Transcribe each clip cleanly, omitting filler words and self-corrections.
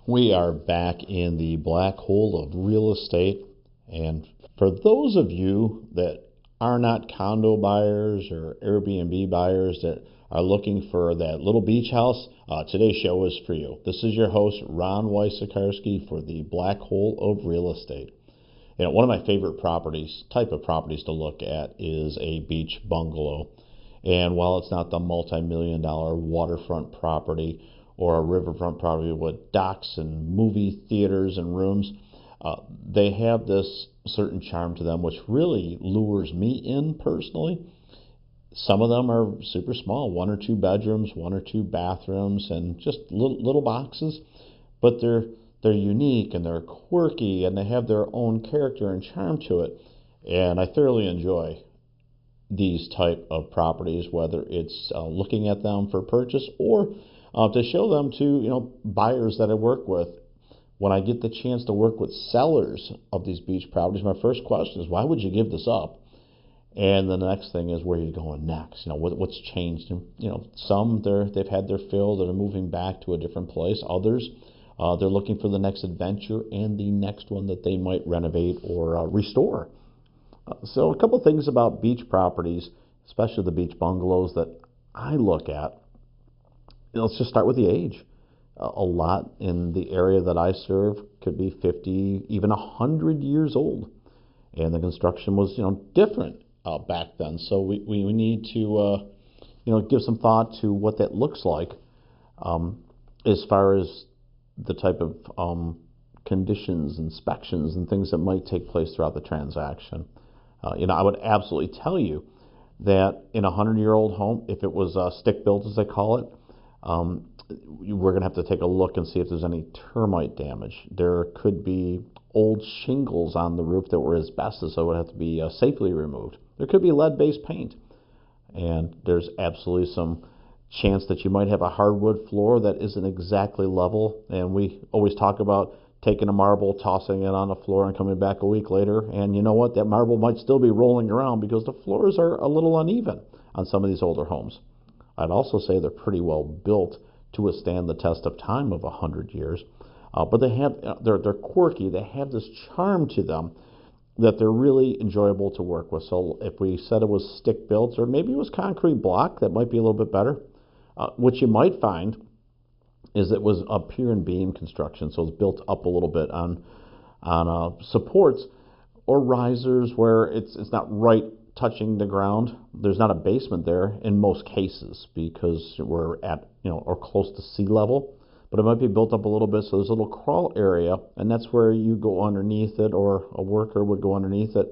We are back in the black hole of real estate. And for those of you that are not condo buyers or Airbnb buyers that are looking for that little beach house, today's show is for you. This is your host, Ron Wysakarski, for the black hole of real estate. You know, one of my favorite type of properties to look at is a beach bungalow. And while it's not the multi-million-dollar waterfront property or a riverfront property with docks and movie theaters and rooms, they have this certain charm to them which really lures me in personally. Some of them are super small, 1 or 2 bedrooms, 1 or 2 bathrooms, and just little boxes, but they're unique and they're quirky and they have their own character and charm to it. And I thoroughly enjoy these type of properties, whether it's looking at them for purchase or to show them to buyers that I work with. When I get the chance to work with sellers of these beach properties, my first question is, why would you give this up? And the next thing is, where are you going next? What's changed? And, some they've had their fill, they're moving back to a different place. Others, they're looking for the next adventure and the next one that they might renovate or restore. So a couple things about beach properties, especially the beach bungalows that I look at. Let's just start with the age. A lot in the area that I serve could be 50, even 100 years old. And the construction was, different back then. So we need to, give some thought to what that looks like as far as the type of conditions, inspections, and things that might take place throughout the transaction. I would absolutely tell you that in a 100-year-old home, if it was stick-built, as they call it, we're going to have to take a look and see if there's any termite damage. There could be old shingles on the roof that were asbestos, so it would have to be safely removed. There could be lead-based paint, and there's absolutely some chance that you might have a hardwood floor that isn't exactly level. And we always talk about taking a marble, tossing it on the floor, and coming back a week later, and you know what? That marble might still be rolling around because the floors are a little uneven on some of these older homes. I'd also say they're pretty well built to withstand the test of time of 100 years. But they're quirky. They have this charm to them that they're really enjoyable to work with. So if we said it was stick built, or maybe it was concrete block, that might be a little bit better. What you might find is it was a pier and beam construction, so it's built up a little bit on supports or risers where it's not right touching the ground. There's not a basement there in most cases because we're at or close to sea level, but it might be built up a little bit, so there's a little crawl area, and that's where you go underneath it, or a worker would go underneath it.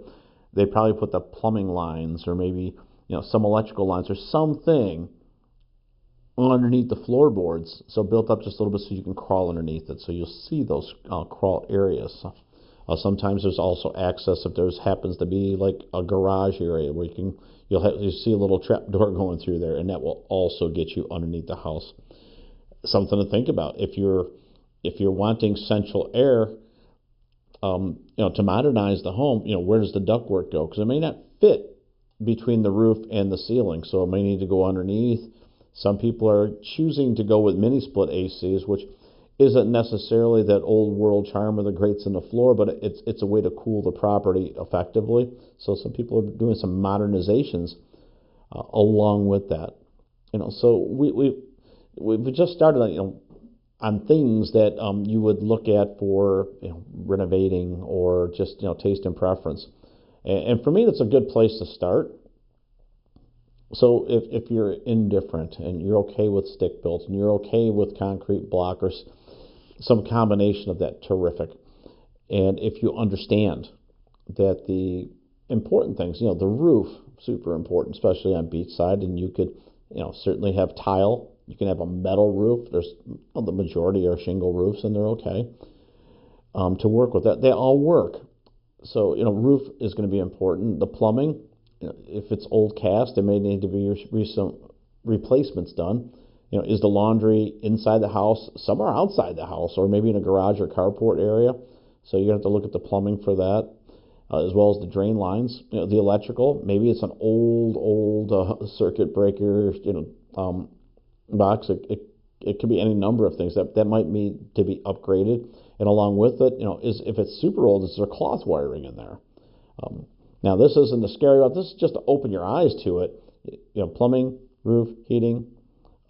They probably put the plumbing lines or maybe some electrical lines or something underneath the floorboards, so built up just a little bit so you can crawl underneath it. So you'll see those crawl areas. Sometimes there's also access if there happens to be like a garage area where you'll see a little trap door going through there, and that will also get you underneath the house. Something to think about if you're wanting central air, to modernize the home. Where does the ductwork go? Because it may not fit between the roof and the ceiling, so it may need to go underneath. Some people are choosing to go with mini split ACs, which isn't necessarily that old world charm of the grates in the floor, but it's a way to cool the property effectively. So some people are doing some modernizations along with that. So we've just started on things that you would look at for renovating or just taste and preference. And for me, that's a good place to start. So if you're indifferent and you're okay with stick built and you're okay with concrete block or some combination of that, terrific. And if you understand that the important things, the roof, super important, especially on beachside, and you could, certainly have tile. You can have a metal roof. There's the majority are shingle roofs, and they're okay to work with that. They all work. So roof is going to be important. The plumbing, if it's old cast, there may need to be recent replacements done. Is the laundry inside the house, somewhere outside the house, or maybe in a garage or carport area? So you're going to have to look at the plumbing for that, as well as the drain lines. The electrical, maybe it's an old circuit breaker, box. It It could be any number of things that might need to be upgraded. And along with it, is if it's super old, is there cloth wiring in there? Now, this isn't the scary one. This is just to open your eyes to it. Plumbing, roof, heating,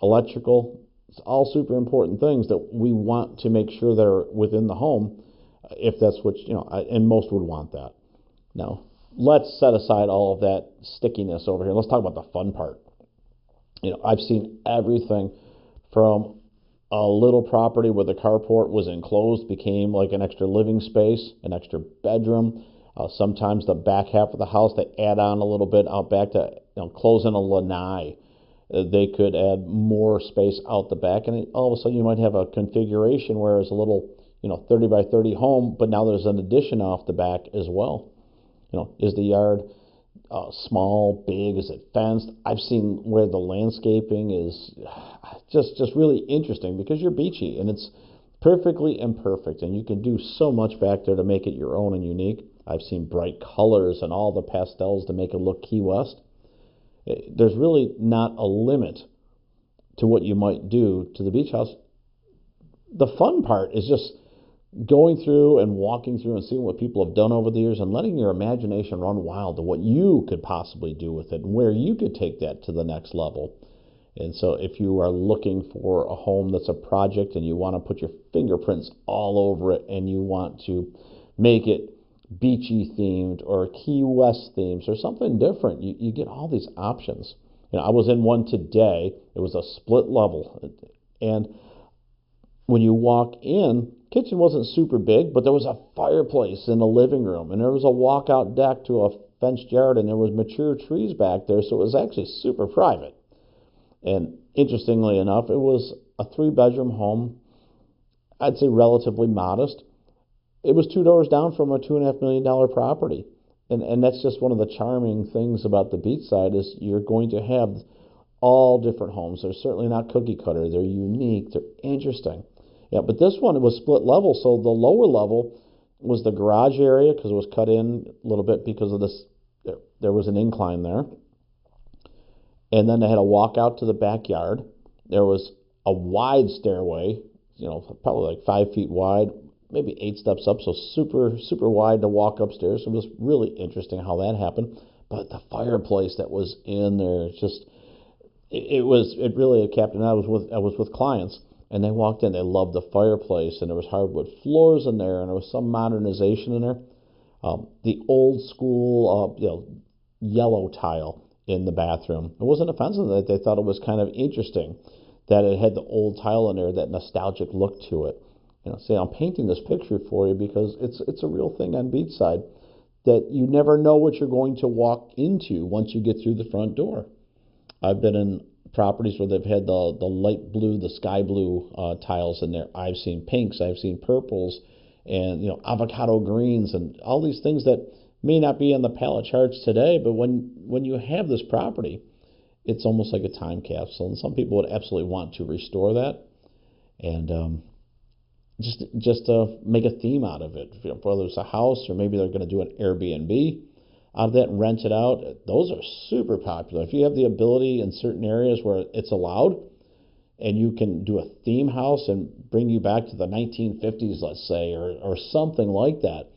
electrical. It's all super important things that we want to make sure they're within the home, if that's what, and most would want that. Now, let's set aside all of that stickiness over here. Let's talk about the fun part. I've seen everything from a little property where the carport was enclosed, became like an extra living space, an extra bedroom. Sometimes the back half of the house, they add on a little bit out back to close in a lanai. They could add more space out the back, and all of a sudden you might have a configuration where it's a little 30 by 30 home, but now there's an addition off the back as well. Is the yard small, big? Is it fenced? I've seen where the landscaping is just really interesting because you're beachy and it's perfectly imperfect, and you can do so much back there to make it your own and unique. I've seen bright colors and all the pastels to make it look Key West. There's really not a limit to what you might do to the beach house. The fun part is just going through and walking through and seeing what people have done over the years and letting your imagination run wild to what you could possibly do with it and where you could take that to the next level. And so if you are looking for a home that's a project and you want to put your fingerprints all over it and you want to make it beachy themed or Key West themes or something different, you get all these options. I was in one today. It was a split level, and when you walk in, kitchen wasn't super big, but there was a fireplace in the living room, and there was a walkout deck to a fenced yard, and there was mature trees back there, so it was actually super private. And interestingly enough, it was a 3-bedroom home. I'd say relatively modest. It was 2 doors down from a $2.5 million property. And that's just one of the charming things about the beach side is you're going to have all different homes. They're certainly not cookie cutter. They're unique. They're interesting. Yeah, but this one, it was split level. So the lower level was the garage area because it was cut in a little bit because of this. There was an incline there. And then they had a walk out to the backyard. There was a wide stairway, probably like 5 feet wide, maybe 8 steps up, so super, super wide to walk upstairs. It was really interesting how that happened. But the fireplace that was in there, it really captivated. I was with clients, and they walked in. They loved the fireplace, and there was hardwood floors in there, and there was some modernization in there. The old school, yellow tile in the bathroom. It wasn't offensive. That they thought it was kind of interesting that it had the old tile in there, that nostalgic look to it. See, I'm painting this picture for you because it's a real thing on beachside that you never know what you're going to walk into once you get through the front door. I've been in properties where they've had the light blue, the sky blue tiles in there. I've seen pinks, I've seen purples, and avocado greens, and all these things that may not be on the palette charts today. But when you have this property, it's almost like a time capsule, and some people would absolutely want to restore that. And just to make a theme out of it, whether it's a house or maybe they're going to do an Airbnb out of that and rent it out. Those are super popular. If you have the ability in certain areas where it's allowed and you can do a theme house and bring you back to the 1950s, let's say, or something like that,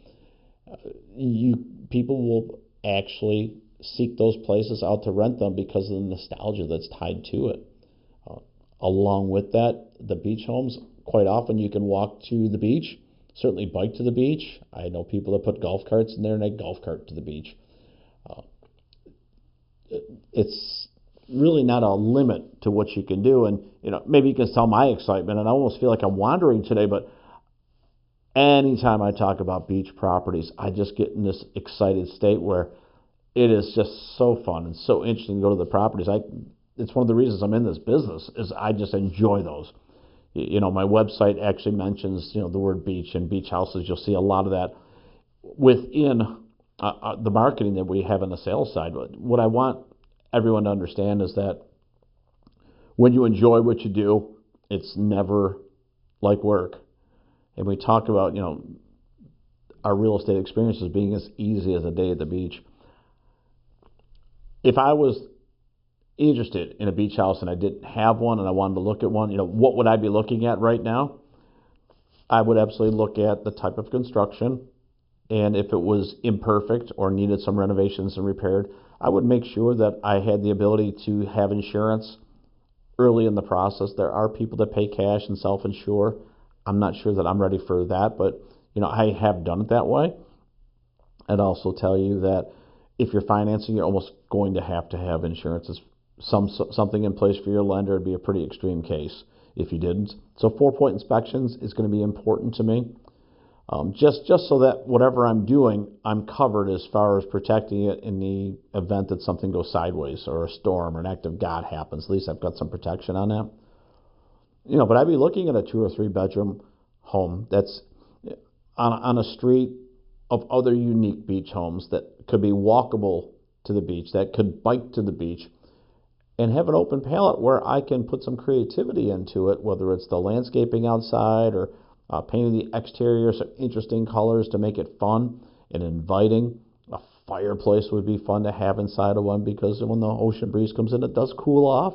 people will actually seek those places out to rent them because of the nostalgia that's tied to it. Along with that, the beach homes, quite often you can walk to the beach, certainly bike to the beach. I know people that put golf carts in there and they golf cart to the beach. It's really not a limit to what you can do. And, maybe you can tell my excitement, and I almost feel like I'm wandering today, but anytime I talk about beach properties, I just get in this excited state where it is just so fun and so interesting to go to the properties. It's one of the reasons I'm in this business is I just enjoy those. My website actually mentions, the word beach and beach houses. You'll see a lot of that within the marketing that we have on the sales side. But what I want everyone to understand is that when you enjoy what you do, it's never like work. And we talk about, our real estate experiences being as easy as a day at the beach. If I was interested in a beach house and I didn't have one and I wanted to look at one, what would I be looking at right now? I would absolutely look at the type of construction, and if it was imperfect or needed some renovations and repaired, I would make sure that I had the ability to have insurance early in the process. There are people that pay cash and self-insure. I'm not sure that I'm ready for that, but I have done it that way. I'd also tell you that if you're financing, you're almost going to have insurance. It's something in place for your lender. It'd be a pretty extreme case if you didn't. So 4-point inspections is going to be important to me. Just so that whatever I'm doing, I'm covered as far as protecting it in the event that something goes sideways or a storm or an act of God happens. At least I've got some protection on that. But I'd be looking at a 2 or 3 bedroom home that's on a street of other unique beach homes that could be walkable to the beach, that could bike to the beach, and have an open palette where I can put some creativity into it, whether it's the landscaping outside or painting the exterior some interesting colors to make it fun and inviting. A fireplace would be fun to have inside of one because when the ocean breeze comes in, it does cool off.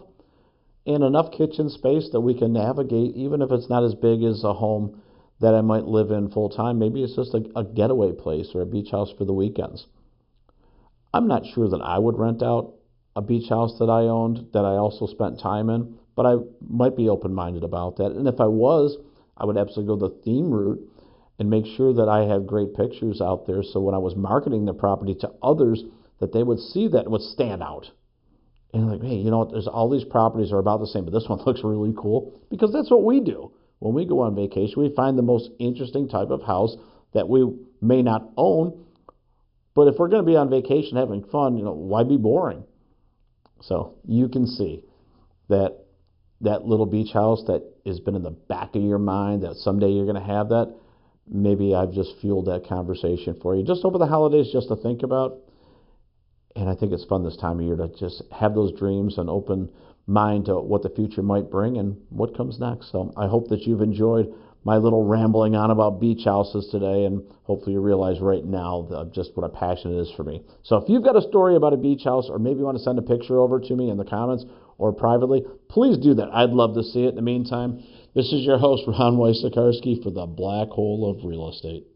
And enough kitchen space that we can navigate, even if it's not as big as a home that I might live in full time. Maybe it's just a getaway place or a beach house for the weekends. I'm not sure that I would rent out a beach house that I owned that I also spent time in, but I might be open-minded about that. And if I was, I would absolutely go the theme route and make sure that I had great pictures out there so when I was marketing the property to others, that they would see that it would stand out. And like, hey, you know what, there's all these properties are about the same, but this one looks really cool, because that's what we do. When we go on vacation, we find the most interesting type of house that we may not own, but if we're going to be on vacation having fun, why be boring? So you can see that little beach house that has been in the back of your mind, that someday you're going to have that. Maybe I've just fueled that conversation for you just over the holidays, just to think about. And I think it's fun this time of year to just have those dreams and open mind to what the future might bring and what comes next. So I hope that you've enjoyed my little rambling on about beach houses today, and hopefully you realize right now just what a passion it is for me. So if you've got a story about a beach house, or maybe you want to send a picture over to me in the comments or privately, please do that. I'd love to see it. In the meantime, this is your host, Ron Wysakarski, for the Black Hole of Real Estate.